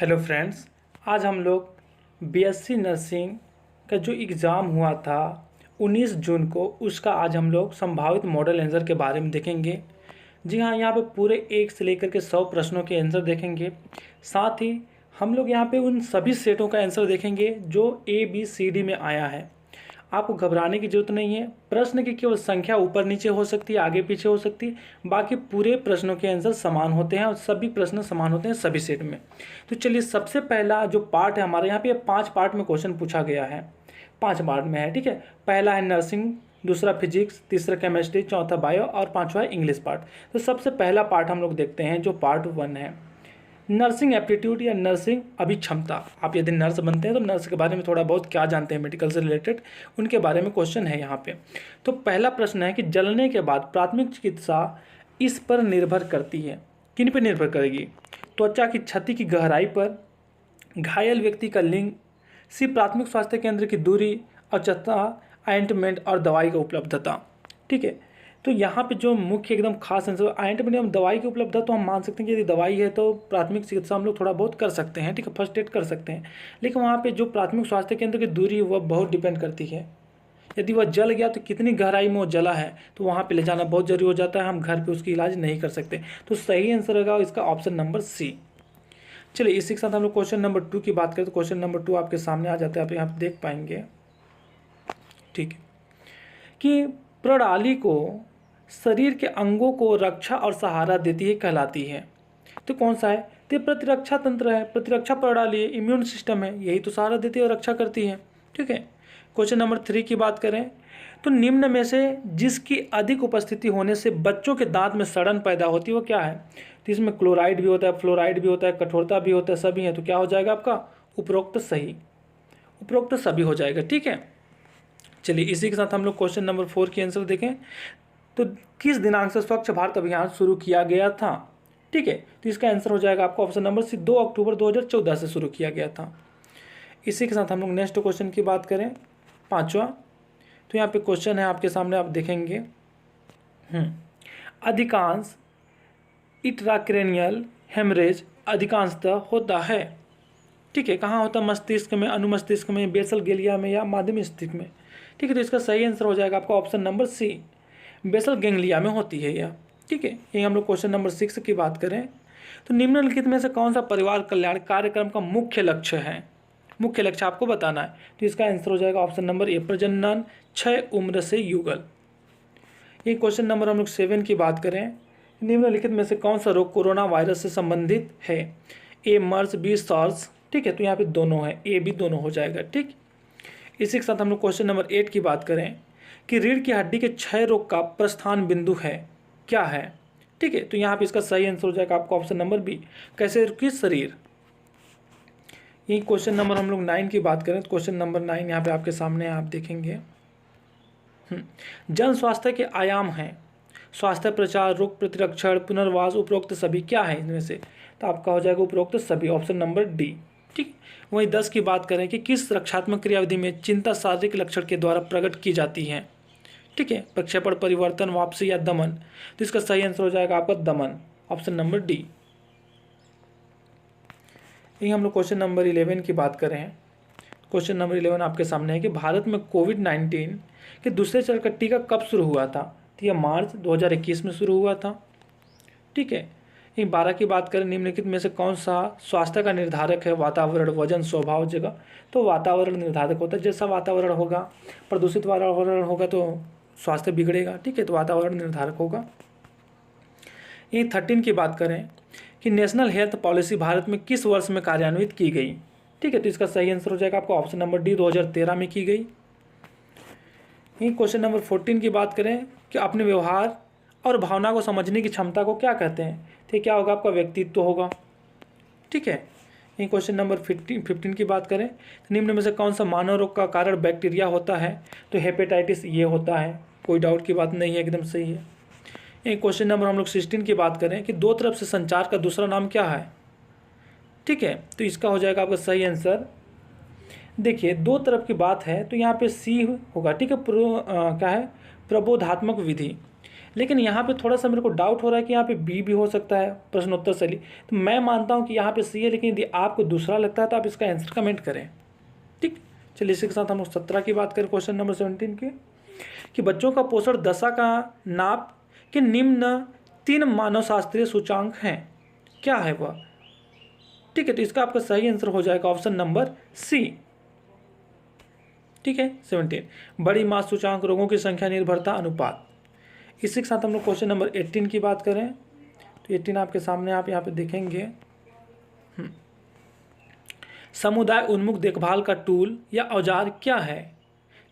Hello friends, आज हम लोग बीएससी नर्सिंग का जो एग्ज़ाम हुआ था 19 जून को, उसका आज हम लोग संभावित मॉडल आंसर के बारे में देखेंगे। जी हाँ, यहाँ पे पूरे 1 से लेकर के 100 प्रश्नों के आंसर देखेंगे। साथ ही हम लोग यहाँ पे उन सभी सेटों का आंसर देखेंगे जो ABCD में आया है। आपको घबराने की जरूरत नहीं है। प्रश्न की केवल संख्या ऊपर नीचे हो सकती है, आगे पीछे हो सकती है, बाकी पूरे प्रश्नों के आंसर समान होते हैं और सभी प्रश्न समान होते हैं सभी सेट में। तो चलिए, सबसे पहला जो पार्ट है हमारे यहाँ पे 5 पार्ट में क्वेश्चन पूछा गया है। 5 पार्ट में है, ठीक है। पहला है नर्सिंग, दूसरा फिजिक्स, तीसरा केमिस्ट्री, चौथा बायो और पांचवा इंग्लिश पार्ट। तो सबसे पहला पार्ट हम लोग देखते हैं जो पार्ट 1 है, नर्सिंग एप्टीट्यूड या नर्सिंग अभिक्षमता। आप यदि नर्स बनते हैं तो नर्स के बारे में थोड़ा बहुत क्या जानते हैं मेडिकल से रिलेटेड, उनके बारे में क्वेश्चन है यहाँ पे। तो पहला प्रश्न है कि जलने के बाद प्राथमिक चिकित्सा इस पर निर्भर करती है। किन पर निर्भर करेगी? त्वचा की क्षति की गहराई पर, घायल व्यक्ति का लिंग, सी प्राथमिक स्वास्थ्य केंद्र की दूरी और चौथा ऑइंटमेंट और दवाई की उपलब्धता। ठीक है, तो यहाँ पे जो मुख्य एकदम खास आंसर ऑइंटमेंट हम दवाई की उपलब्धता, तो हम मान सकते हैं कि यदि दवाई है तो प्राथमिक चिकित्सा हम लोग थोड़ा बहुत कर सकते हैं, ठीक है, फर्स्ट एड कर सकते हैं। लेकिन वहाँ पे जो प्राथमिक स्वास्थ्य केंद्र की दूरी है वह बहुत डिपेंड करती है। यदि वह जल गया तो कितनी गहराई में वो जला है, तो वहाँ पे ले जाना बहुत जरूरी हो जाता है। हम घर पे उसकी इलाज नहीं कर सकते। तो सही आंसर होगा इसका ऑप्शन नंबर सी। चलिए, इसी के साथ हम लोग क्वेश्चन नंबर 2 की बात करें तो क्वेश्चन नंबर 2 आपके सामने आ जाता है, आप यहाँ पे देख पाएंगे। ठीक है, कि प्रणाली को शरीर के अंगों को रक्षा और सहारा देती है कहलाती है। तो कौन सा है? तो प्रतिरक्षा तंत्र है, प्रतिरक्षा प्रणाली है, इम्यून सिस्टम है, यही तो सहारा देती है और रक्षा करती है। ठीक है, क्वेश्चन नंबर 3 की बात करें तो निम्न में से जिसकी अधिक उपस्थिति होने से बच्चों के दांत में सड़न पैदा होती है वो क्या है? तो इसमें क्लोराइड भी होता है, फ्लोराइड भी होता है, कठोरता भी होता है, सभी है। तो क्या हो जाएगा आपका? उपरोक्त सही, उपरोक्त सभी हो जाएगा। ठीक है, चलिए इसी के साथ हम लोग क्वेश्चन नंबर 4 की आंसर देखें। तो किस दिनांक से स्वच्छ भारत अभियान शुरू किया गया था? ठीक है, तो इसका आंसर हो जाएगा आपका ऑप्शन नंबर सी, 2 अक्टूबर 2014 से शुरू किया गया था। इसी के साथ हम लोग नेक्स्ट क्वेश्चन की बात करें, 5वां। तो यहाँ पे क्वेश्चन है आपके सामने, आप देखेंगे। अधिकांश इंट्राक्रैनियल हेमरेज अधिकांशतः होता है। ठीक है, कहाँ होता है? मस्तिष्क में, अनुमस्तिष्क में, बेसल गेलिया में या माध्यम मस्तिष्क में। ठीक है, तो इसका सही आंसर हो जाएगा आपका option number C, basal ganglia में होती है यह। ठीक है, यही हम लोग क्वेश्चन नंबर 6 की बात करें तो निम्नलिखित में से कौन सा परिवार कल्याण कार्यक्रम का मुख्य लक्ष्य है? मुख्य लक्ष्य आपको बताना है। तो इसका आंसर हो जाएगा ऑप्शन नंबर ए, प्रजनन, 6 उम्र से युगल। ये क्वेश्चन नंबर हम लोग 7 की बात करें, निम्नलिखित में से कौन सा रोग कोरोना वायरस से संबंधित है? ए मर्स, बी सॉर्स। ठीक है, तो यहाँ पे दोनों है, ए बी दोनों हो जाएगा। ठीक, इसी के साथ हम लोग क्वेश्चन नंबर 8 की बात करें कि रीढ़ की हड्डी के क्षय रोग का प्रस्थान बिंदु है, क्या है? ठीक है, तो यहाँ पे इसका सही आंसर हो जाएगा आपका ऑप्शन नंबर बी, कैसे किस शरीर। यही क्वेश्चन नंबर हम लोग 9 की बात करें तो क्वेश्चन नंबर 9 यहाँ पे आपके सामने आप देखेंगे। जन स्वास्थ्य के आयाम हैं स्वास्थ्य प्रचार, रोग प्रतिरक्षण, पुनर्वास, उपरोक्त सभी, क्या है इनमें से? तो आपका हो जाएगा उपरोक्त सभी, ऑप्शन नंबर डी। ठीक, वहीं 10 की बात करें कि किस रक्षात्मक क्रियाविधि में चिंता शारीरिक लक्षण के द्वारा प्रकट की जाती है? ठीक है, प्रक्षेपण, परिवर्तन, वापसी या दमन। तो इसका सही आंसर हो जाएगा आपका दमन, ऑप्शन नंबर डी। यही हम लोग क्वेश्चन नंबर 11 की बात करें। क्वेश्चन नंबर 11 आपके सामने है कि भारत में कोविड-19 के दूसरे चरण का टीका कब शुरू हुआ था? तो यह मार्च 2021 में शुरू हुआ था। ठीक है, 12 की बात करें, निम्नलिखित में से कौन सा स्वास्थ्य का निर्धारक है? वातावरण, वजन, स्वभाव, जगह। तो वातावरण निर्धारक होता है, जैसा वातावरण होगा, प्रदूषित वातावरण होगा तो स्वास्थ्य बिगड़ेगा। ठीक है, तो वातावरण निर्धारक होगा। यही 13 की बात करें कि नेशनल हेल्थ पॉलिसी भारत में किस वर्ष में कार्यान्वित की गई? ठीक है, तो इसका सही आंसर हो जाएगा आपका ऑप्शन नंबर डी, 2013 में की गई। यही क्वेश्चन नंबर 14 की बात करें कि अपने व्यवहार और भावना को समझने की क्षमता को क्या कहते हैं? तो क्या होगा? आपका व्यक्तित्व होगा। ठीक है, यही क्वेश्चन नंबर 15 की बात करें तो निम्न में से कौन सा मानव रोग का कारण बैक्टीरिया होता है? तो हेपेटाइटिस ये होता है, कोई डाउट की बात नहीं है, एकदम सही है। यही क्वेश्चन नंबर हम लोग 16 की बात करें कि दो तरफ से संचार का दूसरा नाम क्या है? ठीक है, तो इसका हो जाएगा आपका सही आंसर। देखिए, दो तरफ की बात है तो यहाँ पे सी होगा। ठीक है, क्या है? प्रबोधात्मक विधि। लेकिन यहाँ पे थोड़ा सा मेरे को डाउट हो रहा है कि यहाँ पे बी भी हो सकता है प्रश्नोत्तर शैली, तो मैं मानता हूँ कि यहाँ पे सी है, लेकिन यदि आपको दूसरा लगता है तो आप इसका आंसर कमेंट करें। ठीक, चलिए इसी के साथ हम लोग 17 की बात करें, क्वेश्चन नंबर 17 की, कि बच्चों का पोषण दशा का नाप के निम्न 3 मानव शास्त्रीय सूचांक हैं, क्या है वह? ठीक है, तो इसका आपका सही आंसर हो जाएगा ऑप्शन नंबर सी। ठीक है, 17 बड़ी मास सूचांक, रोगों की संख्या, निर्भरता अनुपात। इसी के साथ हम लोग क्वेश्चन नंबर 18 की बात करें, तो 18 आपके सामने आप यहाँ पे देखेंगे, समुदाय उन्मुख देखभाल का टूल या औजार क्या है?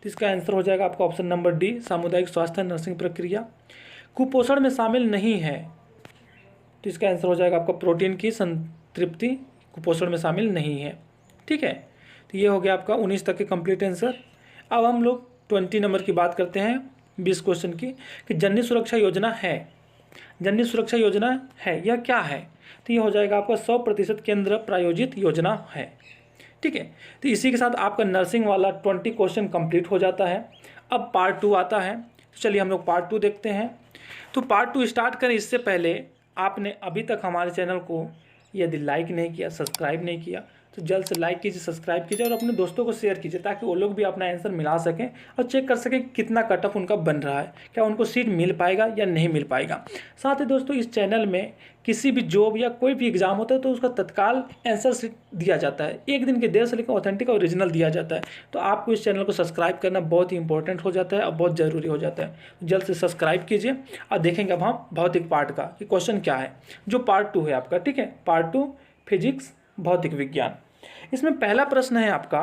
तो इसका आंसर हो जाएगा आपका ऑप्शन नंबर डी, सामुदायिक स्वास्थ्य नर्सिंग प्रक्रिया। कुपोषण में शामिल नहीं है, तो इसका आंसर हो जाएगा आपका प्रोटीन की संतृप्ति कुपोषण में शामिल नहीं है। ठीक है, तो ये हो गया आपका 19 तक के कंप्लीट आंसर। अब हम लोग 20 नंबर की बात करते हैं, 20 क्वेश्चन की, कि जननी सुरक्षा योजना है, जननी सुरक्षा योजना है यह क्या है? तो ये हो जाएगा आपका 100% केंद्र प्रायोजित योजना है। ठीक है, तो इसी के साथ आपका नर्सिंग वाला 20 क्वेश्चन कंप्लीट हो जाता है। अब पार्ट 2 आता है, तो चलिए हम लोग पार्ट 2 देखते हैं। तो पार्ट 2 स्टार्ट करें इससे पहले आपने अभी तक हमारे चैनल को यदि लाइक नहीं किया, सब्सक्राइब नहीं किया, तो जल्द से लाइक कीजिए, सब्सक्राइब कीजिए और अपने दोस्तों को शेयर कीजिए, ताकि वो लोग भी अपना आंसर मिला सकें और चेक कर सकें कितना कट ऑफ उनका बन रहा है, क्या उनको सीट मिल पाएगा या नहीं मिल पाएगा। साथ ही दोस्तों, इस चैनल में किसी भी जॉब या कोई भी एग्जाम होता है तो उसका तत्काल आंसर सीट दिया जाता है, एक दिन के देर से, लेकिन ऑथेंटिक और ओरिजिनल दिया जाता है। तो आपको इस चैनल को सब्सक्राइब करना बहुत ही इंपॉर्टेंट हो जाता है और बहुत ज़रूरी हो जाता है। जल्द से सब्सक्राइब कीजिए और देखेंगे अब हम भौतिक पार्ट का कि क्वेश्चन क्या है, जो पार्ट 2 है आपका। ठीक है, पार्ट 2 फिजिक्स भौतिक विज्ञान। इसमें पहला प्रश्न है आपका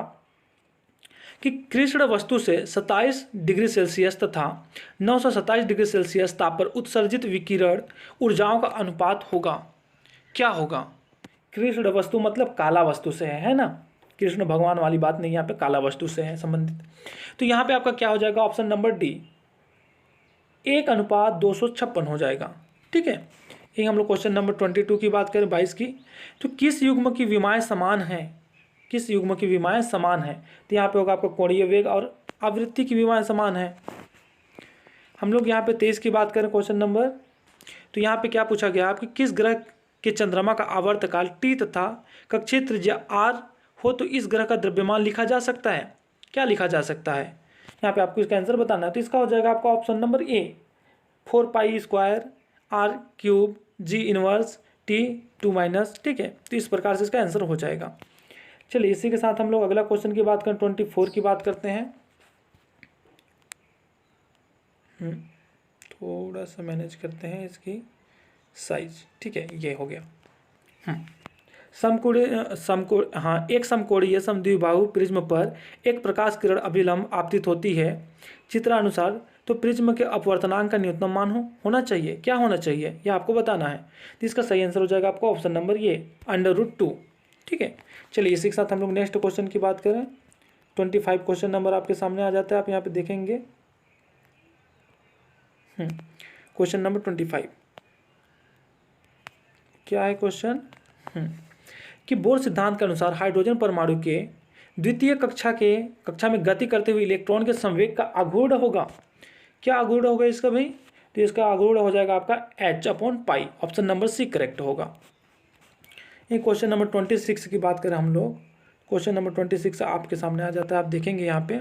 कि कृष्ण वस्तु से 27 डिग्री सेल्सियस तथा 927 डिग्री सेल्सियस ताप पर उत्सर्जित विकिरण ऊर्जाओं का अनुपात होगा, क्या होगा? कृष्ण वस्तु मतलब काला वस्तु से है ना, कृष्ण भगवान वाली बात नहीं, यहाँ पे काला वस्तु से है संबंधित। तो यहाँ पे आपका क्या हो जाएगा ऑप्शन नंबर डी, 1:256 हो जाएगा। ठीक है, ये हम लोग क्वेश्चन नंबर 22 की बात करें, 22 की, तो किस युग्म की विमाएं समान है, किस युग्म की विमाएं समान है? तो यहाँ पे होगा आपका कोणीय वेग और आवृत्ति की विमाएं समान है। हम लोग यहाँ पे 23 की बात करें क्वेश्चन नंबर, तो यहाँ पे क्या पूछा गया आपकी, किस ग्रह के चंद्रमा का आवर्तकाल टी तथा कक्षीय त्रिज्या आर हो तो इस ग्रह का द्रव्यमान लिखा जा सकता है, क्या लिखा जा सकता है? यहाँ पे आपको इसका आंसर बताना है, तो इसका हो जाएगा आपका option number A, 4π² r³ g inverse T2-। ठीक है, तो इस प्रकार से इसका आंसर हो जाएगा। चलिए इसी के साथ हम लोग अगला क्वेश्चन की बात करें, 24 की बात करते हैं। थोड़ा सा मैनेज करते हैं इसकी साइज। ठीक है, ये हो गया। एक समकोणीय समद्विबाहु प्रिज्म पर एक प्रकाश किरण अभिलंब आपतित होती है चित्रानुसार, तो प्रिज्म के अपवर्तनांक का न्यूनतम मान होना चाहिए, क्या होना चाहिए, यह आपको बताना है। तो इसका सही आंसर हो जाएगा आपका ऑप्शन नंबर ये, √2। ठीक है, चलिए इसी के साथ हम लोग नेक्स्ट क्वेश्चन की बात करें। 25 क्वेश्चन नंबर आपके सामने आ जाता है, आप यहाँ पे देखेंगे। क्वेश्चन नंबर 25 क्या है क्वेश्चन, कि बोर सिद्धांत के अनुसार हाइड्रोजन परमाणु के द्वितीय कक्षा में गति करते हुए इलेक्ट्रॉन के संवेग का आघूर्ण होगा, क्या आघूर्ण होगा इसका भाई? तो इसका आघूर्ण हो जाएगा आपका h/π, option number C correct होगा। ये क्वेश्चन नंबर 26 की बात करें हम लोग, क्वेश्चन नंबर 26 आपके सामने आ जाता है, आप देखेंगे यहाँ पे,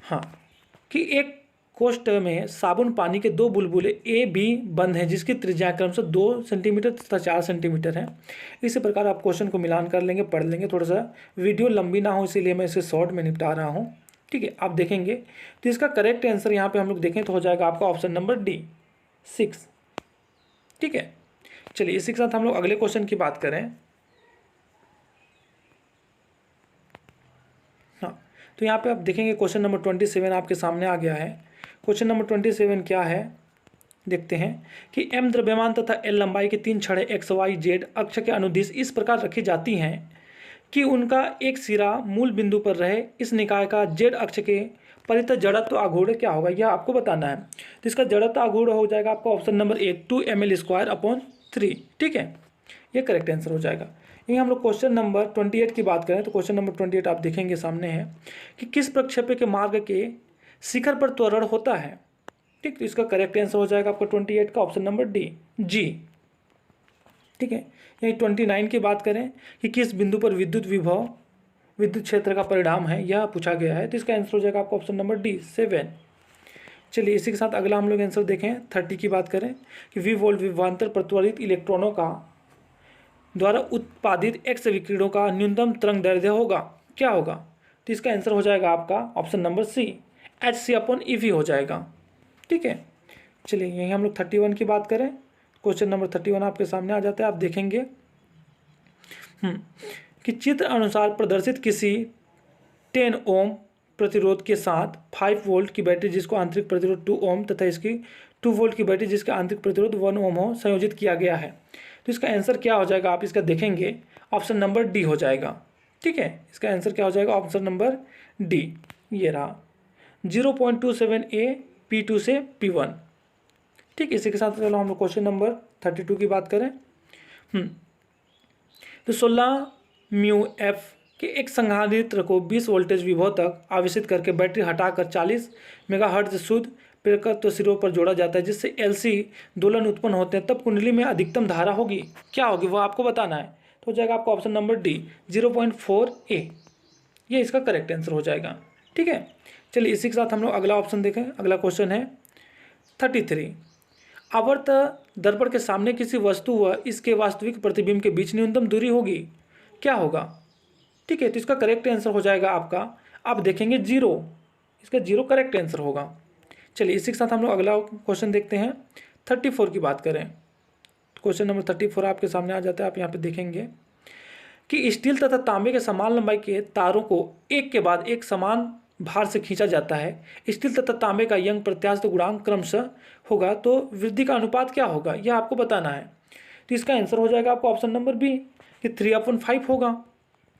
हाँ, कि एक कोष्ठ में साबुन पानी के 2 बुलबुले ए बी बंद हैं, जिसकी त्रिज्या क्रमशः 2 सेंटीमीटर तथा 4 सेंटीमीटर है। इसी प्रकार आप क्वेश्चन को मिलान कर लेंगे, पढ़ लेंगे, थोड़ा सा वीडियो लंबी ना हो इसीलिए मैं इसे शॉर्ट में निपटा रहा हूँ। ठीक है, आप देखेंगे तो इसका करेक्ट आंसर यहाँ पे हम लोग देखें तो हो जाएगा आपका ऑप्शन नंबर डी, 6। ठीक है, चलिए इसी के साथ हम लोग अगले क्वेश्चन की बात करें। हाँ, तो यहाँ पे आप देखेंगे क्वेश्चन नंबर 27 आपके सामने आ गया है। क्वेश्चन नंबर 27 क्या है, देखते हैं कि m द्रव्यमान तथा l लंबाई की 3 छड़ें x y z अक्ष के अनुदिश इस प्रकार रखी जाती हैं कि उनका एक सिरा मूल बिंदु पर रहे। इस निकाय का z अक्ष के परितः जड़त्व आघूर्ण क्या होगा, यह आपको बताना है। तो इसका जड़त्व आघूर्ण हो जाएगा आपका ऑप्शन नंबर ए, 2ml²/3। ठीक है, ये करेक्ट आंसर हो जाएगा। यही हम लोग क्वेश्चन नंबर 28 की बात करें तो क्वेश्चन नंबर 28 आप देखेंगे सामने है कि किस प्रक्षेप्य के मार्ग के शिखर पर त्वरण होता है। ठीक, तो इसका करेक्ट आंसर हो जाएगा आपका 28 का ऑप्शन नंबर डी, जी। ठीक है, यही 29 की बात करें कि किस बिंदु पर विद्युत विभव विद्युत क्षेत्र का परिणाम है, यह पूछा गया है, तो इसका आंसर हो जाएगा आपका ऑप्शन नंबर डी, 7। चलिए इसी के साथ अगला हम लोग आंसर देखें, 30 की बात करें कि वी वोल्ट विभवांतर प्रत्वरित इलेक्ट्रॉनों का द्वारा उत्पादित एक्स विकिरणों का न्यूनतम तरंग दैर्ध्य होगा, क्या होगा? तो इसका आंसर हो जाएगा आपका ऑप्शन नंबर सी, hc/ev हो जाएगा। ठीक है, चलिए यहीं हम लोग 31 की बात करें, क्वेश्चन नंबर 31 आपके सामने आ जाता है, आप देखेंगे कि चित्र अनुसार प्रदर्शित किसी 10 ओम प्रतिरोध के साथ 5 वोल्ट की बैटरी जिसको आंतरिक प्रतिरोध 2 ओम तथा इसकी 2 वोल्ट की बैटरी जिसका आंतरिक प्रतिरोध 1 ओम हो संयोजित किया गया है, तो इसका आंसर क्या हो जाएगा? आप इसका देखेंगे ऑप्शन नंबर डी हो जाएगा। ठीक है, इसका आंसर क्या हो जाएगा? ऑप्शन नंबर डी, ये रहा 0.27 A P2 से P1। ठीक, इसी के साथ चलो हम लोग क्वेश्चन नंबर 32 की बात करें। तो 16 म्यू एफ के एक संधारित्र को 20 वोल्टेज विभव तक आवेशित करके बैटरी हटाकर 40 मेगाहर्ट्ज शुद्ध प्रेरकत्व सिरों पर जोड़ा जाता है, जिससे एलसी दोलन उत्पन्न होते हैं, तब कुंडली में अधिकतम धारा होगी, क्या होगी वो आपको बताना है। तो हो जाएगा आपका ऑप्शन नंबर डी, 0.4 A, ये इसका करेक्ट आंसर हो जाएगा। ठीक है, चलिए इसी के साथ हम लोग अगला ऑप्शन देखें। अगला क्वेश्चन है 33, आवर्त दर्पण के सामने किसी वस्तु व इसके वास्तविक प्रतिबिंब के बीच न्यूनतम दूरी होगी, क्या होगा? ठीक है, तो इसका करेक्ट आंसर हो जाएगा आपका, आप देखेंगे 0, इसका 0 करेक्ट आंसर होगा। चलिए इसी के साथ हम लोग अगला क्वेश्चन देखते हैं, 34 की बात करें। क्वेश्चन नंबर 34 आपके सामने आ जाता है, आप यहाँ पे देखेंगे कि स्टील तथा तांबे के समान लंबाई के तारों को एक के बाद एक समान भार से खींचा जाता है। स्टील तथा तांबे का यंग प्रत्यास्थ गुणांक क्रमशः होगा, तो वृद्धि का अनुपात क्या होगा, यह आपको बताना है। तो इसका आंसर हो जाएगा आपको ऑप्शन नंबर बी कि 3/5 होगा।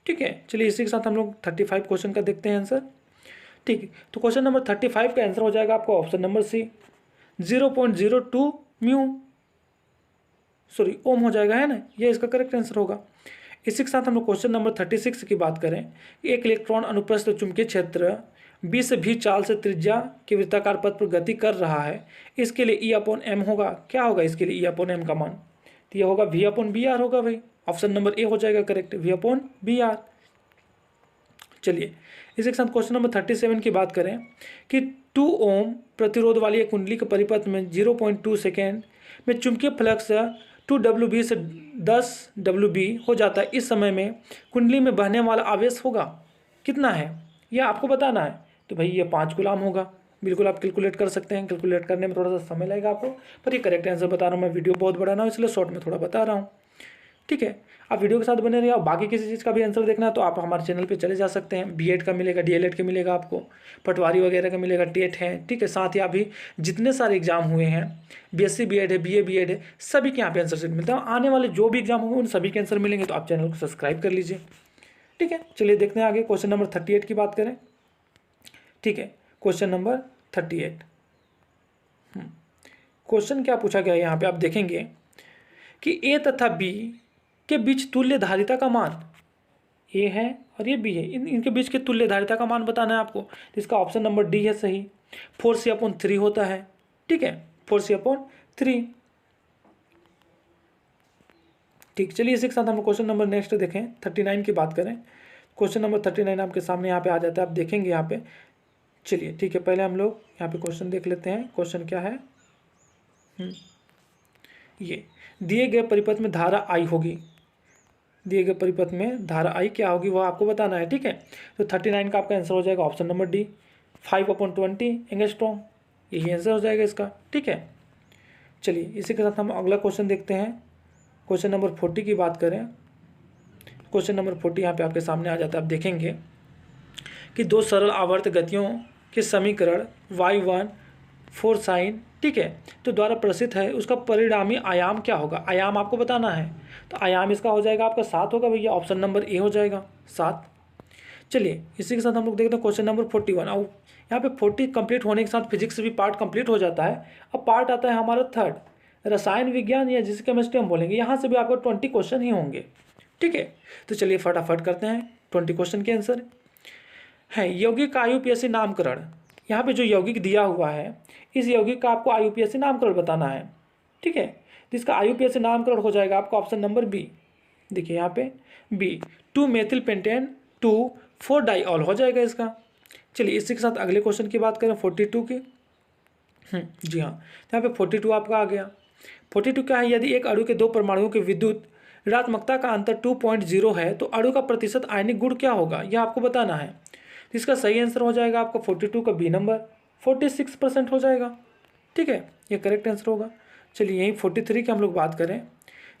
ठीक है, चलिए इसी के साथ हम लोग 35 क्वेश्चन का देखते हैं आंसर। ठीक है, तो क्वेश्चन नंबर 35 का आंसर हो जाएगा आपको ऑप्शन नंबर सी, 0.02 ओम हो जाएगा, है ना, ये इसका करेक्ट आंसर होगा। इसी के साथ हम लोग क्वेश्चन नंबर 36 की बात करें, एक इलेक्ट्रॉन अनुप्रस्थ चुंबकीय क्षेत्र 20 से 20 चाल से त्रिज्या के वृत्ताकार पथ पर गति कर रहा है, इसके लिए E/m होगा, क्या होगा इसके लिए E/m का मान? तो यह होगा V/br होगा भाई, ऑप्शन नंबर ए हो जाएगा करेक्ट, V/br। चलिए इसी के साथ क्वेश्चन नंबर 37 की बात करें कि 2 ओम प्रतिरोध वाली एक कुंडली के परिपथ में 0.2 सेकेंड में चुंबकीय फ्लक्स 2 से 10 WB हो जाता है, इस समय में कुंडली में बहने वाला आवेश होगा कितना है, यह आपको बताना है। तो भाई ये 5 कूलम होगा, बिल्कुल आप कैलकुलेट कर सकते हैं, कैलकुलेट करने में थोड़ा सा समय लगेगा आपको, पर ये करेक्ट आंसर बता रहा हूँ मैं, वीडियो बहुत बड़ा ना हो इसलिए शॉर्ट में थोड़ा बता रहा हूँ। ठीक है, आप वीडियो के साथ बने रहिए। और बाकी किसी चीज़ का भी आंसर देखना है तो आप हमारे चैनल पे चले जा सकते हैं, बीएड का मिलेगा, डीएलएड का मिलेगा, आपको पटवारी वगैरह का मिलेगा, टेट है। ठीक है, साथ ही अभी जितने सारे एग्जाम हुए हैं, बीएससी बीएड है, बीए बीएड है, सभी के यहाँ पे आंसर मिलता है। आने वाले जो भी एग्जाम होंगे उन सभी के आंसर मिलेंगे, तो आप चैनल को सब्सक्राइब कर लीजिए। ठीक है, चलिए देखते हैं आगे, क्वेश्चन नंबर 38 की बात करें। ठीक है, क्वेश्चन नंबर 38, क्वेश्चन क्या पूछा गया है यहाँ पे आप देखेंगे कि ए तथा बी के बीच तुल्य धारिता का मान, ए है और ये बी है, इनके बीच के तुल्य धारिता का मान बताना है आपको। तो इसका ऑप्शन नंबर डी है सही, 4c/3 होता है। ठीक है, 4c/3। ठीक, चलिए इसी के साथ हम क्वेश्चन नंबर नेक्स्ट देखें, 39 की बात करें। क्वेश्चन नंबर 39 आपके सामने यहाँ पे आ जाता है, आप देखेंगे यहाँ पे। चलिए ठीक है, पहले हम लोग यहाँ पे क्वेश्चन देख लेते हैं। क्वेश्चन क्या है, ये दिए गए परिपथ में धारा आई होगी, दिए गए परिपथ में धारा आई क्या होगी वो आपको बताना है। ठीक है, तो 39 का आपका आंसर हो जाएगा ऑप्शन नंबर डी, 5/20 एंगस्ट्रॉम, यही आंसर हो जाएगा इसका। ठीक है, चलिए इसी के साथ हम अगला क्वेश्चन देखते हैं। क्वेश्चन नंबर 40 की बात करें, क्वेश्चन नंबर 40 यहाँ पे आपके सामने आ जाता है, आप देखेंगे कि 2 सरल आवर्त गतियों के समीकरण y1 4 साइन, ठीक है, तो द्वारा प्रसिद्ध है, उसका परिणामी आयाम क्या होगा, आयाम आपको बताना है। तो आयाम इसका हो जाएगा आपका 7 होगा भैया, ऑप्शन नंबर ए हो जाएगा 7। चलिए इसी के साथ हम लोग देखते हैं क्वेश्चन नंबर 41। अब यहाँ पे 40 कंप्लीट होने के साथ फिजिक्स भी पार्ट कंप्लीट हो जाता है। अब पार्ट आता है हमारा थर्ड, रसायन विज्ञान या जिसे केमिस्ट्री हम बोलेंगे, यहाँ से भी आपको 20 क्वेश्चन ही होंगे। ठीक है, तो चलिए फटाफट करते हैं 20 क्वेश्चन के आंसर। है यौगिक आयु पेशी नामकरण, यहाँ पे जो यौगिक दिया हुआ है, इस यौगिक का आपको IUPAC नामकरण बताना है। ठीक है, तो इसका IUPAC नामकरण हो जाएगा आपका ऑप्शन नंबर बी। देखिए यहाँ पे बी, 2 मेथिल पेंटेन 2 4 डाइऑल हो जाएगा इसका। चलिए इसी के साथ अगले क्वेश्चन की बात करें 42 की। जी हाँ, यहाँ पे 42 आपका आ गया। 42 क्या है, यदि एक अणु के दो परमाणुओं के विद्युत ऋणात्मकता का अंतर 2.0 है तो अणु का प्रतिशत आयनिक गुण क्या होगा, यह आपको बताना है। तो इसका सही आंसर हो जाएगा आपका 42 का बी नंबर, 46% हो जाएगा। ठीक है, ये करेक्ट आंसर होगा। चलिए यहीं 43 की हम लोग बात करें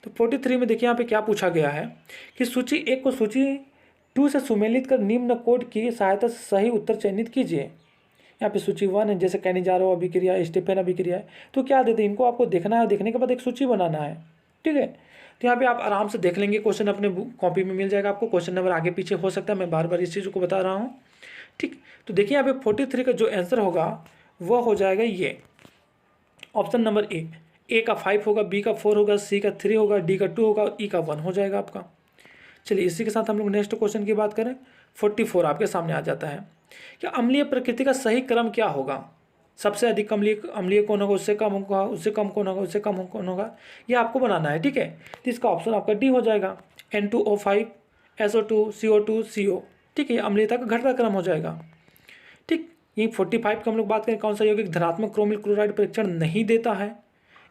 तो 43 में देखिए यहाँ पे क्या पूछा गया है कि सूची 1 को सूची 2 से सुमेलित कर निम्न कोड की सहायता से सही उत्तर चयनित कीजिए। यहाँ पे सूची 1 है, जैसे कैनिजारो अभिक्रिया, स्टेफेन अभिक्रिया है, तो क्या देते हैं, इनको आपको देखना है, देखने के बाद एक सूची बनाना है। ठीक है, तो यहाँ पे आप आराम से देख लेंगे, क्वेश्चन अपने कॉपी में मिल जाएगा आपको, क्वेश्चन नंबर आगे पीछे हो सकता है, मैं बार बार इस चीज़ को बता रहा हूँ। ठीक, तो देखिए यहाँ पे 43 का जो आंसर होगा वह हो जाएगा ये ऑप्शन नंबर ए का 5 होगा, बी का 4 होगा, सी का 3 होगा, डी का 2 होगा, ई का 1 हो जाएगा आपका। चलिए इसी के साथ हम लोग नेक्स्ट क्वेश्चन की बात करें। 44 आपके सामने आ जाता है कि अम्लीय प्रकृति का सही क्रम क्या होगा, सबसे अधिक अम्लीय कौन होगा, उससे कम होगा, उससे कम कौन होगा, उससे कम कौन होगा, ये आपको बनाना है। ठीक है, तो इसका ऑप्शन आपका डी हो जाएगा, N2O5 SO2 CO2 CO। ठीक है, अम्लीयता का घटता क्रम हो जाएगा। ठीक, यही 45 की हम लोग बात करें, कौन सा यौगिक धनात्मक क्रोमिल क्लोराइड परीक्षण नहीं देता है,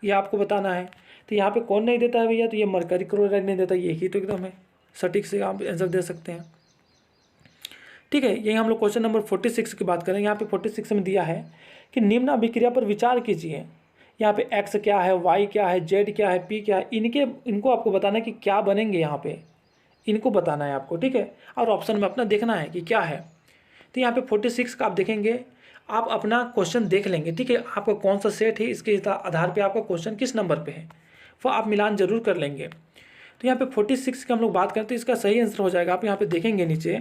ये आपको बताना है। तो यहाँ पे कौन नहीं देता है भैया, तो ये मरकरी क्लोराइड नहीं देता, यही तो एकदम है सटीक से आप आंसर दे सकते हैं। ठीक है, यही हम लोग क्वेश्चन नंबर 46 की बात करें। यहाँ पे 46 में दिया है कि निम्न अभिक्रिया पर विचार कीजिए। यहाँ पे X क्या है, Y क्या है, Z क्या है, P क्या है, इनको आपको बताना है कि क्या बनेंगे, यहाँ पे इनको बताना है आपको। ठीक है, और ऑप्शन में अपना देखना है कि क्या है। तो यहाँ पे 46 का आप देखेंगे, आप अपना क्वेश्चन देख लेंगे। ठीक है, आपका कौन सा सेट है, इसके आधार पे आपका क्वेश्चन किस नंबर पे है वो आप मिलान जरूर कर लेंगे। तो यहाँ पे 46 की हम लोग बात करें तो इसका सही आंसर हो जाएगा, आप यहाँ पे देखेंगे नीचे,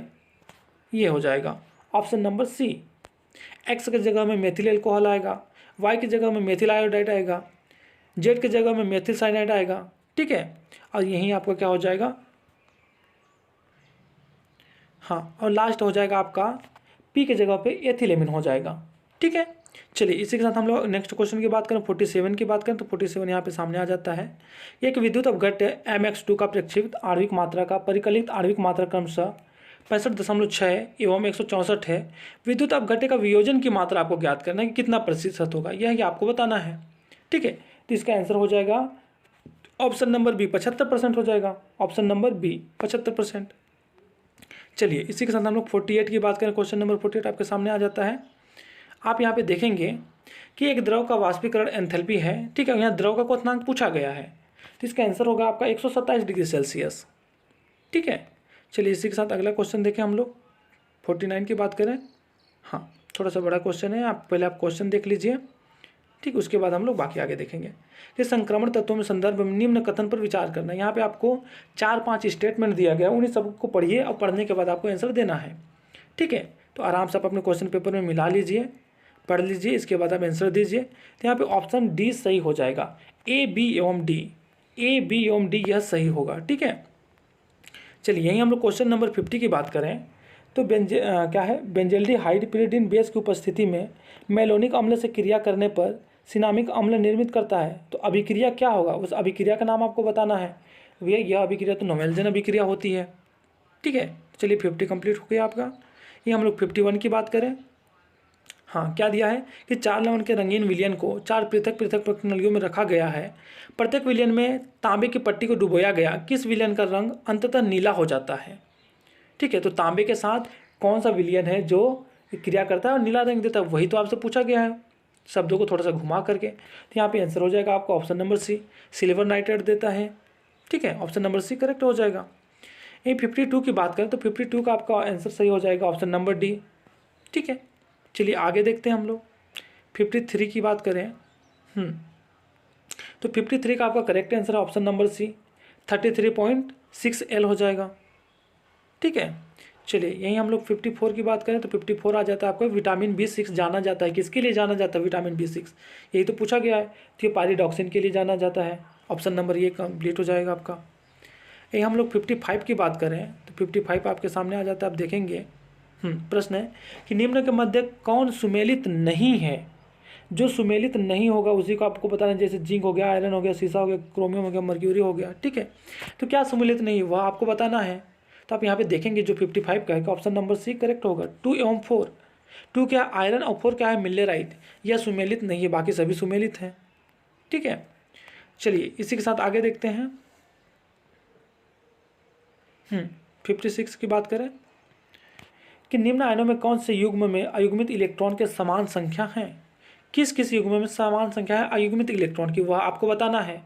ये हो जाएगा ऑप्शन नंबर सी। एक्स की जगह में मेथिल एल्कोहल आएगा, वाई की जगह में मेथिल आयोडाइड आएगा, जेड की जगह में मेथिल साइनाइड आएगा। ठीक है, और यहीं आपका क्या हो जाएगा, हाँ, और लास्ट हो जाएगा आपका पी की जगह पे एथिलेमिन हो जाएगा। ठीक है, चलिए इसी के साथ हम लोग नेक्स्ट क्वेश्चन की बात करें, 47 की बात करें तो 47 यहाँ पे सामने आ जाता है। एक विद्युत अपघट्य MX2 का प्रक्षेपित आणविक मात्रा का परिकलित आणविक मात्रा क्रमशः 65.6 एवं 164 है। विद्युत अपघट्य का वियोजन की मात्रा आपको ज्ञात करना है कि कितना प्रतिशत होगा, यह आपको बताना है। ठीक है, तो इसका आंसर हो जाएगा ऑप्शन नंबर बी, 75% हो जाएगा, ऑप्शन नंबर बी 75%। चलिए इसी के साथ हम लोग 48 की बात करें, क्वेश्चन नंबर 48 आपके सामने आ जाता है। आप यहाँ पे देखेंगे कि एक द्रव का वाष्पीकरण एंथैल्पी है। ठीक है, यहाँ द्रव का क्वथनांक पूछा गया है, तो इसका आंसर होगा आपका 127 डिग्री सेल्सियस। ठीक है, चलिए इसी के साथ अगला क्वेश्चन देखें हम लोग, 49 की बात करें। हाँ, थोड़ा सा बड़ा क्वेश्चन है, आप पहले क्वेश्चन देख लीजिए। ठीक, उसके बाद हम लोग बाकी आगे देखेंगे। कि संक्रमण तत्वों में संदर्भ में निम्न कथन पर विचार करना है। यहाँ पे आपको 4-5 स्टेटमेंट दिया गया, उन्हीं सबको पढ़िए और पढ़ने के बाद आपको आंसर देना है। ठीक है, तो आराम से आप अपने क्वेश्चन पेपर में मिला लीजिए, पढ़ लीजिए, इसके बाद आप आंसर दीजिए। तो यहाँ पे ऑप्शन डी सही हो जाएगा, A B एवं D यह सही होगा। ठीक है, चलिए यहीं हम लोग क्वेश्चन नंबर 50 की बात करें तो क्या है, बेंजल्डिहाइड पिरिडिन बेस की उपस्थिति में मेलोनिक अम्ल से क्रिया करने पर सिनामिक अम्ल निर्मित करता है। तो अभिक्रिया क्या होगा, उस अभिक्रिया का नाम आपको बताना है। भैया यह अभिक्रिया तो नोवेल्जन अभिक्रिया होती है। ठीक है, चलिए 50 कंप्लीट हो गया आपका। ये हम लोग 51 की बात करें। हाँ, क्या दिया है कि 4 लवण के रंगीन विलयन को 4 पृथक पृथक प्रणालियों में रखा गया है। प्रत्येक विलयन में तांबे की पट्टी को डुबोया गया, किस विलयन का रंग अंततः नीला हो जाता है। ठीक है, तो तांबे के साथ कौन सा विलयन है जो क्रिया करता है और नीला रंग देता है, वही तो आपसे पूछा गया है, शब्दों को थोड़ा सा घुमा करके। तो यहाँ पे आंसर हो जाएगा आपका option number C, silver nitrate देता है। ठीक है, ऑप्शन नंबर सी करेक्ट हो जाएगा। यही 52 की बात करें तो 52 का आपका आंसर सही हो जाएगा, ऑप्शन नंबर डी। ठीक है, चलिए आगे देखते हैं हम लोग 53 की बात करें। तो 53 का आपका करेक्ट आंसर है ऑप्शन नंबर सी, 33.6 L हो जाएगा। ठीक है, चलिए यहीं हम लोग 54 की बात करें तो 54 आ जाता है आपको, विटामिन B6 जाना जाता है, किसके लिए जाना जाता है विटामिन B6, यही तो पूछा गया है। तो ये पायरिडॉक्सिन के लिए जाना जाता है, ऑप्शन नंबर ये कंप्लीट हो जाएगा आपका। यही हम लोग 55 की बात करें तो 55 आपके सामने आ जाता है, आप देखेंगे। प्रश्न है कि निम्न के मध्य कौन सुमेलित नहीं है। जो सुमेलित नहीं होगा उसी को आपको बताना है, जैसे जिंक हो गया, आयरन हो गया, सीसा हो गया, क्रोमियम हो गया, मर्क्यूरी हो गया। ठीक है, तो क्या सुमेलित नहीं है वह आपको बताना है। तो आप यहाँ पे देखेंगे जो 55 का है, ऑप्शन नंबर सी करेक्ट होगा। 2 एवं 4, 2 क्या आयरन और 4 क्या है मिलेराइट, यह सुमेलित नहीं है, बाकी सभी सुमेलित हैं। ठीक है, चलिए इसी के साथ आगे देखते हैं। 56 की बात करें कि निम्न आयनों में कौन से युग्म में अयुग्मित इलेक्ट्रॉन के समान संख्या हैं। किस किस युग्म में समान संख्या है अयुग्मित इलेक्ट्रॉन की, वह आपको बताना है।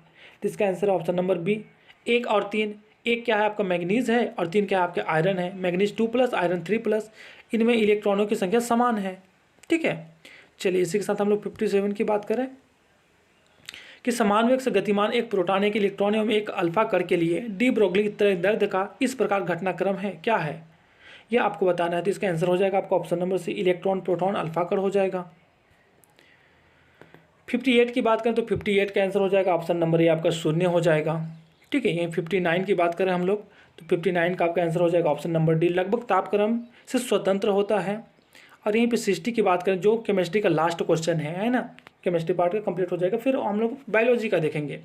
तो इसका आंसर है ऑप्शन नंबर बी, 1 और 3। 1 क्या है आपका मैग्नीज है और 3 क्या है आपके आयरन है। मैग्नीज 2+, आयरन 3+, इनमें इलेक्ट्रॉनों की संख्या समान है। ठीक है, चलिए इसी के साथ हम लोग 57 की बात करें कि समान वेग से गतिमान एक प्रोटॉन, एक इलेक्ट्रॉन एवं एक अल्फा कण के लिए डी ब्रोगली दर्द का इस प्रकार घटनाक्रम है, क्या है यह आपको बताना है। तो इसका आंसर हो जाएगा आपका option number C, electron proton alpha कण हो जाएगा। 58 की बात करें तो 58 का आंसर हो जाएगा ऑप्शन नंबर ए आपका 0 हो जाएगा। ठीक है, यहीं 59 की बात करें हम लोग तो 59 का आपका आंसर हो जाएगा ऑप्शन नंबर डी, लगभग तापक्रम से स्वतंत्र होता है। और यहीं पे 60 की बात करें जो केमिस्ट्री का लास्ट क्वेश्चन है ना, केमिस्ट्री पार्ट का कंप्लीट हो जाएगा, फिर हम लोग बायोलॉजी का देखेंगे।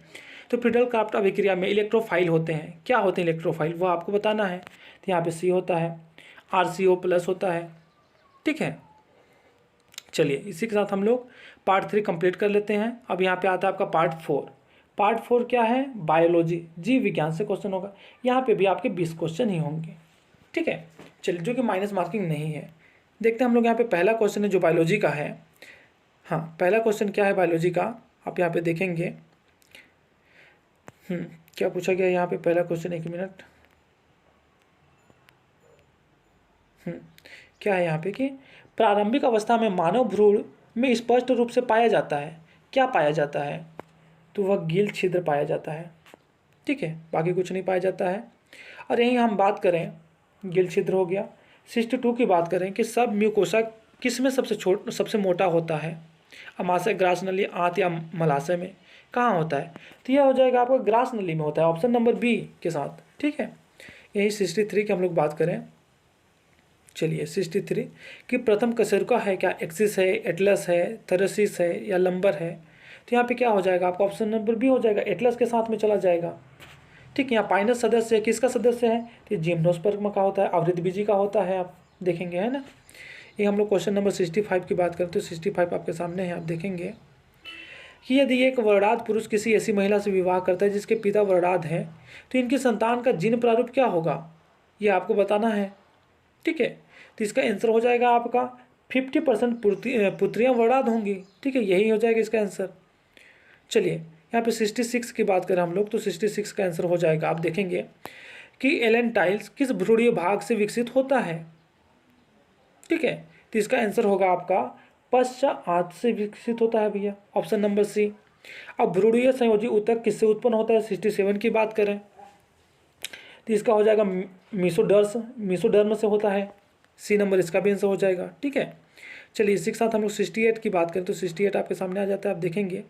तो फ्रीडल क्राफ्ट अभिक्रिया में इलेक्ट्रोफाइल होते हैं, क्या होते हैं इलेक्ट्रोफाइल वो आपको बताना है। तो यहाँ पे सी होता है, RCO+ होता है। ठीक है, चलिए इसी के साथ हम लोग पार्ट 3 कंप्लीट कर लेते हैं। अब यहाँ पे आता है आपका पार्ट 4। पार्ट 4 क्या है, बायोलॉजी, जीव विज्ञान से क्वेश्चन होगा। यहाँ पे भी आपके 20 क्वेश्चन ही होंगे। ठीक है, चलिए जो कि माइनस मार्किंग नहीं है। देखते हैं हम लोग यहाँ पे पहला क्वेश्चन है जो बायोलॉजी का है। हाँ, पहला क्वेश्चन क्या है बायोलॉजी का, आप यहाँ पे देखेंगे। क्या पूछा गया यहाँ पे पहला क्वेश्चन, 1 मिनट। क्या है यहाँ पे कि प्रारंभिक अवस्था में मानव भ्रूण में स्पष्ट रूप से पाया जाता है, क्या पाया जाता है, तो वह गिल छिद्र पाया जाता है। ठीक है, बाकी कुछ नहीं पाया जाता है। और यहीं हम बात करें, गिल छिद्र हो गया। 62 की बात करें कि सब म्यूकोसा किस में सबसे मोटा होता है, अमाशय, ग्रास नली, आंत या मलाशय में, कहाँ होता है। तो यह हो जाएगा आपका ग्रास नली में होता है, ऑप्शन नंबर बी के साथ। ठीक है, यही 63 की हम लोग बात करें। चलिए 63 कि प्रथम कशेरुका है क्या, एक्सिस है, एटलस है, थेरेसिस है या लंबर है। तो यहाँ पे क्या हो जाएगा आपका ऑप्शन नंबर बी हो जाएगा, एटलस के साथ में चला जाएगा। ठीक है, यहाँ पाइनस सदस्य है, किसका सदस्य है, तो जिम्नोस्पर्म का होता है, आवृतबीजी का होता है, आप देखेंगे है ना। ये हम लोग क्वेश्चन नंबर 65 की बात करें तो 65 आपके सामने है, आप देखेंगे कि यदि एक वर्णाद पुरुष किसी ऐसी महिला से विवाह करता है जिसके पिता वर्णाद हैं, तो इनकी संतान का जीन प्रारूप क्या होगा, ये आपको बताना है। ठीक है, तो इसका आंसर हो जाएगा आपका 50% पुत्रियां वर्णाद होंगी। ठीक है, यही हो जाएगा इसका आंसर। चलिए यहाँ पे 66 की बात करें हम लोग तो 66 का आंसर हो जाएगा, आप देखेंगे कि एलेंटाइल्स किस भ्रूणीय भाग से विकसित होता है। ठीक है, तो इसका आंसर होगा आपका पश्चात से विकसित होता है भैया, ऑप्शन नंबर सी। अब भ्रूणीय संयोजी ऊतक किससे उत्पन्न होता है, 67 की बात करें तो इसका हो जाएगा मीसोडर्म से होता है, सी नंबर इसका भी आंसर हो जाएगा। ठीक है, चलिए इसी के साथ हम लोग 68 की बात करें तो 68 आपके सामने आ जाता है, आप देखेंगे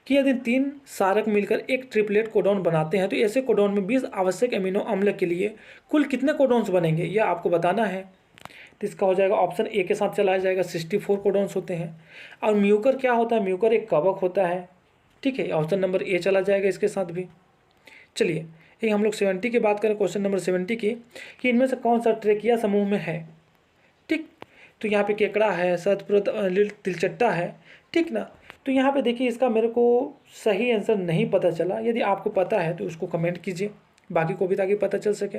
कि यदि 3 सारक मिलकर एक ट्रिपलेट कोडॉन बनाते हैं तो ऐसे कोडॉन में 20 आवश्यक एमिनो अम्ल के लिए कुल कितने कोडॉन्स बनेंगे, यह आपको बताना है। तो इसका हो जाएगा ऑप्शन ए के साथ चला जाएगा, 64 कोडॉन्स होते हैं। और म्यूकर क्या होता है, म्यूकर एक कवक होता है। ठीक है, ऑप्शन नंबर ए चला जाएगा इसके साथ भी। चलिए ये हम लोग 70 की बात करें, क्वेश्चन नंबर 70 की कि इनमें से कौन सा ट्रेकिया समूह में है। ठीक, तो यहाँ पे केकड़ा है, सतपुरत, तिलचट्टा है। ठीक ना, तो यहाँ पे देखिए इसका मेरे को सही आंसर नहीं पता चला, यदि आपको पता है तो उसको कमेंट कीजिए, बाकी को भी ताकि पता चल सके।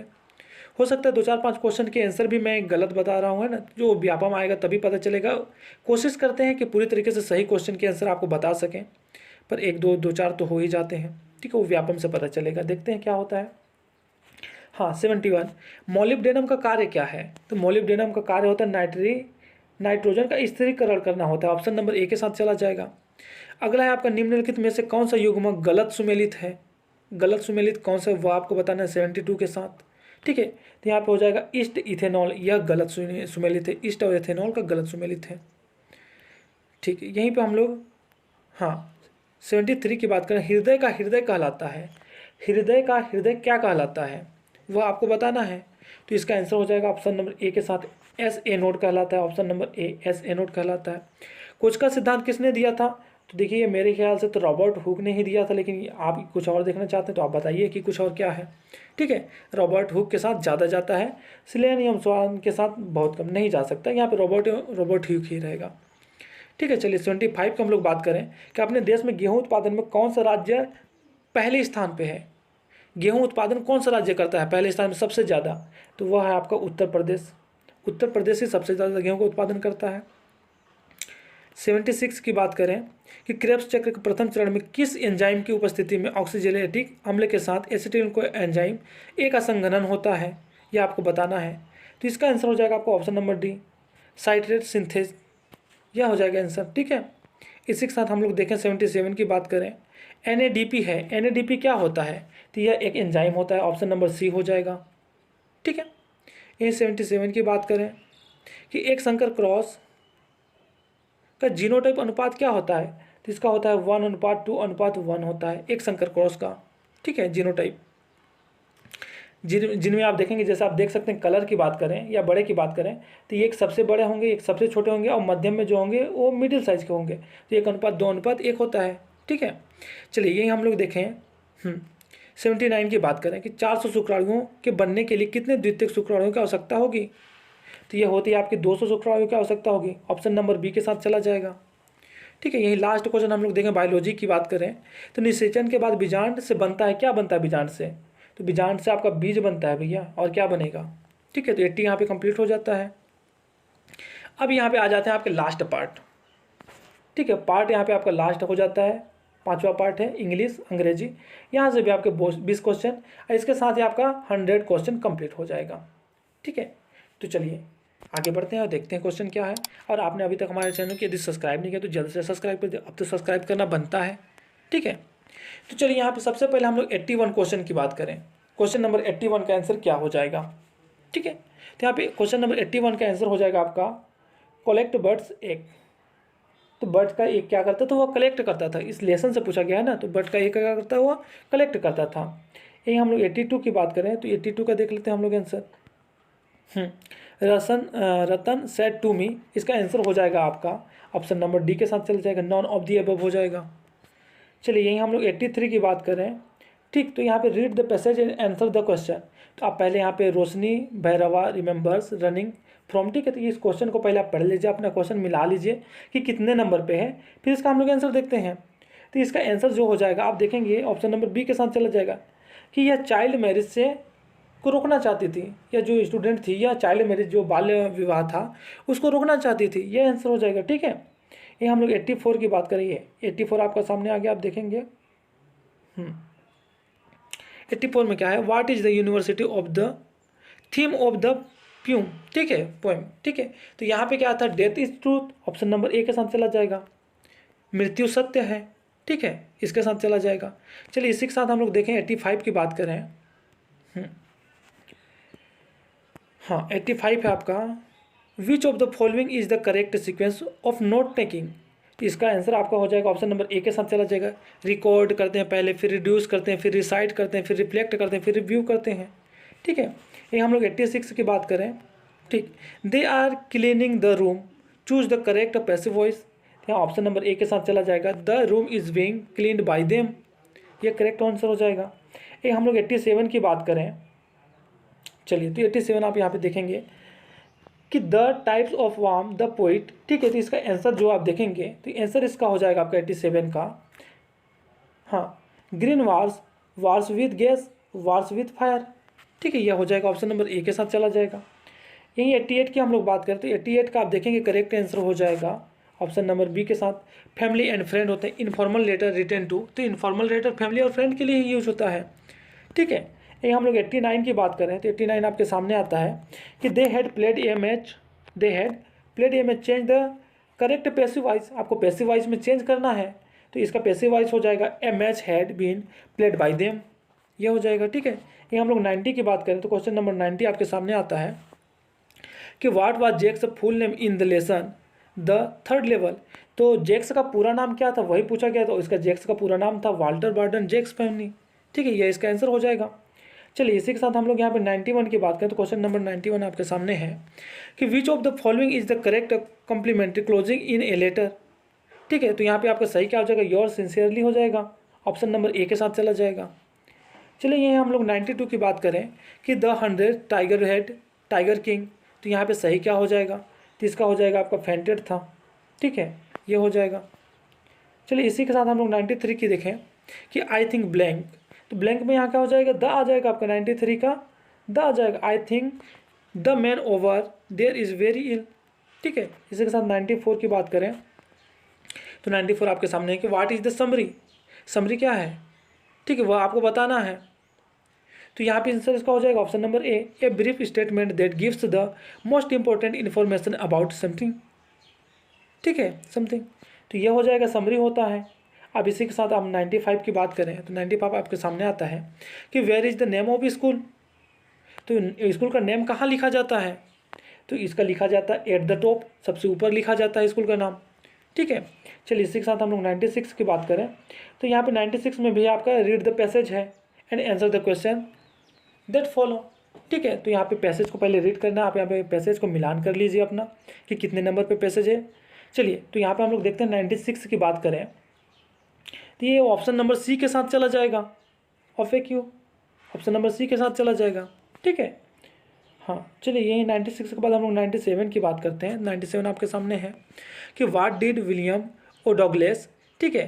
हो सकता है 2-4-5 क्वेश्चन के आंसर भी मैं गलत बता रहा हूँ, है ना, जो व्यापम आएगा तभी पता चलेगा। कोशिश करते हैं कि पूरी तरीके से सही क्वेश्चन के आंसर आपको बता सकें, पर 1-2-2-4 तो हो ही जाते हैं। ठीक है, वो व्यापम से पता चलेगा, देखते हैं क्या होता है। हाँ 71 मोलिब्डेनम का कार्य क्या है, तो मोलिब्डेनम का कार्य होता है नाइट्रोजन का स्थिरीकरण करना होता है, ऑप्शन नंबर ए के साथ चला जाएगा। अगला है आपका निम्नलिखित में से कौन सा युग्मक गलत सुमेलित है, गलत सुमेलित कौन सा वो आपको बताना है 72 के साथ। ठीक है, तो यहाँ पे हो जाएगा ईस्ट इथेनॉल, यह गलत सुमेलित है, ईस्ट और इथेनॉल का गलत सुमेलित है। ठीक है, यहीं पे हम लोग हाँ 73 की बात करें, हृदय का हृदय कहलाता है, हृदय का हृदय क्या कहलाता है वह आपको बताना है। तो इसका आंसर हो जाएगा ऑप्शन नंबर ए के साथ एस ए नोड कहलाता है। Option number A S A node कहलाता है। कोच का सिद्धांत किसने दिया था? तो देखिए मेरे ख्याल से तो रॉबर्ट हुक ने ही दिया था, लेकिन आप कुछ और देखना चाहते हैं तो आप बताइए कि कुछ और क्या है। ठीक है, रॉबर्ट हुक के साथ ज़्यादा जाता है, सिलेनियम स्वान के साथ बहुत कम नहीं जा सकता। यहाँ पे रॉबर्ट हुक ही रहेगा। ठीक है, चलिए 75 का हम लोग बात करें कि अपने देश में गेहूँ उत्पादन में कौन सा राज्य पहले स्थान पे है? गेहूँ उत्पादन कौन सा राज्य करता है पहले स्थान में सबसे ज़्यादा? तो वह है आपका उत्तर प्रदेश। उत्तर प्रदेश ही सबसे ज़्यादा गेहूँ का उत्पादन करता है। 76 की बात करें कि क्रेब्स चक्र के प्रथम चरण में किस एंजाइम की उपस्थिति में ऑक्सीजनेटिक अम्ल के साथ एसिटिल को एंजाइम ए का संघनन होता है, यह आपको बताना है। तो इसका आंसर हो जाएगा आपको option number D citrate synthase, यह हो जाएगा आंसर। ठीक है, इसी के साथ हम लोग देखें 77 की बात करें, NADP है। NADP क्या होता है? तो यह एक एंजाइम होता है। ऑप्शन नंबर सी हो जाएगा। ठीक है, ये 77 की बात करें कि एक संकर क्रॉस का जीनोटाइप अनुपात क्या होता है? तो इसका होता है 1:2:1 होता है एक संकर क्रॉस का। ठीक है, जीनोटाइप जिनमें आप देखेंगे, जैसे आप देख सकते हैं कलर की बात करें या बड़े की बात करें तो ये एक सबसे बड़े होंगे, एक सबसे छोटे होंगे और मध्यम में जो होंगे वो मिडिल साइज़ के होंगे। तो 1:2:1 होता है। ठीक है, चलिए यही हम लोग देखें 79 की बात करें कि 400 शुक्राणुओं के बनने के लिए कितने द्वितीयक शुक्राणुओं की आवश्यकता होगी? तो ये होती है आपकी 200 शुक्राणुओं की आवश्यकता होगी। ऑप्शन नंबर बी के साथ चला जाएगा। ठीक है, यही लास्ट क्वेश्चन हम लोग देखें बायोलॉजी की बात करें तो निषेचन के बाद बीजांड से बनता है, क्या बनता है बीजांड से? तो बीजांड से आपका बीज बनता है भैया, और क्या बनेगा? ठीक है, तो 80 यहाँ पे कंप्लीट हो जाता है। अब यहाँ पे आ जाते हैं आपके लास्ट पार्ट। ठीक है, पार्ट यहाँ पे आपका लास्ट हो जाता है, 5वां पार्ट है इंग्लिश अंग्रेजी। यहाँ से भी आपके 20 क्वेश्चन, इसके साथ ही आपका 100 क्वेश्चन कंप्लीट हो जाएगा। ठीक है, तो चलिए आगे बढ़ते हैं और देखते हैं क्वेश्चन क्या है। और आपने अभी तक हमारे चैनल को यदि सब्सक्राइब नहीं किया तो जल्द से सब्सक्राइब कर दे, अब तो सब्सक्राइब करना बनता है। ठीक है, तो चलिए यहाँ पे सबसे पहले हम लोग 81 क्वेश्चन की बात करें। क्वेश्चन नंबर 81 का आंसर क्या हो जाएगा? ठीक है, तो यहाँ पे क्वेश्चन नंबर 81 का आंसर हो जाएगा आपका कलेक्ट बर्ड्स एग। तो बर्ड का एक क्या करता था? वह कलेक्ट करता था। इस लेसन से पूछा गया है ना, तो बर्ड का एक क्या करता है? वह कलेक्ट करता था। यही हम लोग 82 की बात करें तो 82 का देख लेते हैं हम लोग answer. Ratan said to me, इसका आंसर हो जाएगा आपका ऑप्शन नंबर डी के साथ चल जाएगा, नॉन ऑफ दी अबव हो जाएगा। चलिए यही हम लोग 83 की बात करें। ठीक, तो यहाँ पे read the passage and answer the question. तो आप पहले यहाँ पे रोशनी भैरवा रिमेंबर्स रनिंग फ्रॉम। ठीक है, तो इस क्वेश्चन को पहले आप पढ़ लीजिए, अपना क्वेश्चन मिला लीजिए कि कितने नंबर पे है, फिर इसका हम लोग आंसर देखते हैं। तो इसका आंसर जो हो जाएगा आप देखेंगे ऑप्शन नंबर बी के साथ चला जाएगा कि यह चाइल्ड मैरिज से को रोकना चाहती थी, या जो स्टूडेंट थी या चाइल्ड मैरिज जो बाल्य विवाह था उसको रोकना चाहती थी, ये आंसर हो जाएगा। ठीक है, ये हम लोग 84 की बात करेंगे। 84 आपका सामने आ गया, आप देखेंगे 84 में क्या है? What is the university of the theme of the poem. ठीक है, पोएम। ठीक है, तो यहाँ पे क्या था? Death is truth, option number A के साथ चला जाएगा। मृत्यु सत्य है। ठीक है, इसके साथ चला जाएगा। चलिए इसी के साथ हम लोग देखें 85 की बात करें। हाँ, 85 है आपका विच of the following is the correct sequence of note taking. तो इसका आंसर आपका हो जाएगा ऑप्शन नंबर ए के साथ चला जाएगा। रिकॉर्ड करते हैं पहले, फिर रिड्यूस करते हैं, फिर रिसाइट करते हैं, फिर रिफ्लेक्ट करते हैं, फिर रिव्यू करते हैं। ठीक है, ये हम लोग 86 की बात करें। ठीक, they are cleaning the room, choose the correct passive voice. यहाँ ऑप्शन नंबर ए के साथ चला जाएगा, the room is being cleaned by them, ये करेक्ट आंसर हो जाएगा। ये हम लोग 87 की बात करें। चलिए, तो 87 आप यहाँ पे देखेंगे कि the types of warm the poet. ठीक है, तो इसका आंसर जो आप देखेंगे तो आंसर इसका हो जाएगा आपका 87 का, हाँ, green wars, wars with gas, wars with fire. ठीक है, यह हो जाएगा ऑप्शन नंबर ए के साथ चला जाएगा। यही 88 की हम लोग बात करें तो 88 का आप देखेंगे करेक्ट आंसर हो जाएगा ऑप्शन नंबर बी के साथ। फैमिली एंड फ्रेंड होते हैं इनफॉर्मल लेटर रिटर्न टू, तो इनफॉर्मल लेटर फैमिली और फ्रेंड के लिए ही यूज होता है। ठीक है, ये हम लोग 89 की बात करें तो 89 आपके सामने आता है कि they had played a match, change the correct passive voice. आपको पैसिव वॉइस में चेंज करना है, तो इसका पैसिव वॉइस हो जाएगा a match had been played by them, ये हो जाएगा। ठीक है, ये हम लोग 90 की बात करें तो क्वेश्चन नंबर 90 आपके सामने आता है कि what was Jake's full name in the lesson the third level. तो जेक्स का पूरा नाम क्या था वही पूछा गया, तो इसका जेक्स का पूरा नाम था वाल्टर बार्डन जेक्स फैमिली। ठीक है, ये इसका आंसर हो जाएगा। चलिए इसी के साथ हम लोग यहाँ पे 91 की बात करें तो क्वेश्चन नंबर 91 आपके सामने है कि which of the following is the correct complimentary closing in a letter. ठीक है, तो यहाँ पे आपका सही क्या हो जाएगा, योर सिंसियरली हो जाएगा, ऑप्शन नंबर ए के साथ चला जाएगा। चलिए ये हम लोग 92 की बात करें कि the 100 tiger head tiger king, तो यहाँ पे सही क्या हो जाएगा, तो इसका हो जाएगा आपका फेंटेड था। ठीक है, ये हो जाएगा। चलिए इसी के साथ हम लोग 93 की देखें कि आई थिंक ब्लैंक, तो ब्लैंक में यहाँ क्या हो जाएगा, द आ जाएगा आपका 93 का द आ जाएगा। I think the man over there is very ill. ठीक है, इसी के साथ 94 की बात करें तो 94 आपके सामने है कि what is the summary, summary क्या है। ठीक है, वह आपको बताना है। तो यहाँ पे आंसर इसका हो जाएगा option number a brief statement that gives the most important information about something. ठीक है, समथिंग, तो ये हो जाएगा समरी होता है। अब इसी के साथ हम 95 की बात करें तो 95 आपके सामने आता है कि where is the name of school, तो स्कूल का नेम कहाँ लिखा जाता है, तो इसका लिखा जाता है एट द टॉप, सबसे ऊपर लिखा जाता है स्कूल का नाम। ठीक है, चलिए इसी के साथ हम लोग 96 की बात करें तो यहाँ पे 96 में भी आपका रीड द पैसेज है and answer the question that follow. ठीक है, तो यहाँ पे पैसेज को पहले रीड करना है, आप यहाँ पे पैसेज को मिलान कर लीजिए अपना कि कितने नंबर पे पैसेज है। चलिए तो यहाँ पे हम लोग देखते हैं 96 की बात करें तो ये ऑप्शन नंबर सी के साथ चला जाएगा, FAQ ऑप्शन नंबर सी के साथ चला जाएगा। ठीक है, हाँ चलिए यही 96 के बाद हम लोग 97 की बात करते हैं। 97 आपके सामने है कि what did William O Douglas. ठीक है,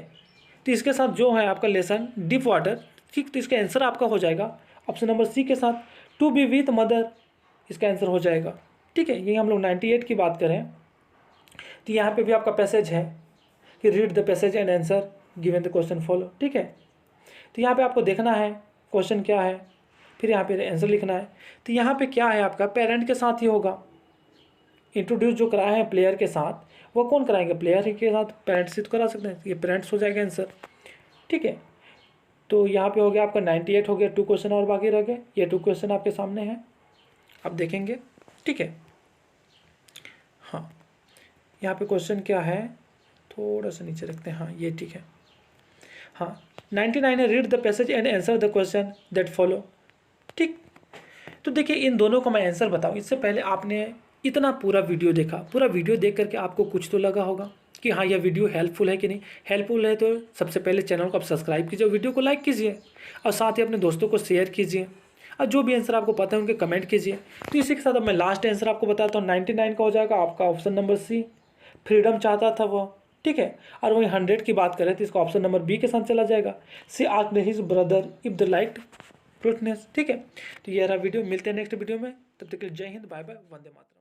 तो इसके साथ जो है आपका लेसन डीप वाटर। ठीक, तो इसका आंसर आपका हो जाएगा ऑप्शन नंबर सी के साथ टू बी विथ मदर, इसका आंसर हो जाएगा। ठीक है, यही हम लोग 98 की बात करें तो यहाँ पे भी आपका पैसेज है कि read the passage and answer given the question follow. ठीक है, तो यहाँ पे आपको देखना है क्वेश्चन क्या है, फिर यहाँ पे आंसर लिखना है। तो यहाँ पे क्या है आपका पेरेंट के साथ ही होगा, इंट्रोड्यूस जो कराया है प्लेयर के साथ वो कौन कराएंगे, प्लेयर के साथ, पेरेंट्स से तो करा सकते हैं, ये पेरेंट्स हो जाएगा आंसर। ठीक है, तो यहाँ पे हो गया आपका 98 हो गया, 2 क्वेश्चन और बाकी रह गए, ये 2 क्वेश्चन आपके सामने हैं, आप देखेंगे। ठीक है, हाँ यहाँ पे क्वेश्चन क्या है, थोड़ा सा नीचे रखते हैं, हाँ ये ठीक है। हाँ 99 है read the passage and answer the question that follow. ठीक, तो देखिए इन दोनों का मैं आंसर बताऊँ इससे पहले आपने इतना पूरा वीडियो देखा, पूरा वीडियो देख करके आपको कुछ तो लगा होगा कि हाँ यह वीडियो हेल्पफुल है कि नहीं। हेल्पफुल है तो सबसे पहले चैनल को आप सब्सक्राइब कीजिए, वीडियो को लाइक कीजिए और साथ ही अपने दोस्तों को शेयर कीजिए और जो भी आंसर आपको पता है उनके कमेंट कीजिए। तो इसी के साथ अब मैं लास्ट आंसर आपको बताता हूँ। 99 का हो जाएगा आपका ऑप्शन नंबर सी, फ्रीडम चाहता था वो। ठीक है, और वही 100 की बात करें तो इसका ऑप्शन नंबर बी के साथ चला जाएगा, she asked his brother if they liked fruits. ठीक है, तो ये रहा वीडियो, मिलते हैं नेक्स्ट वीडियो में, तब तक के लिए जय हिंद, बाय बाय, वंदे मातरम।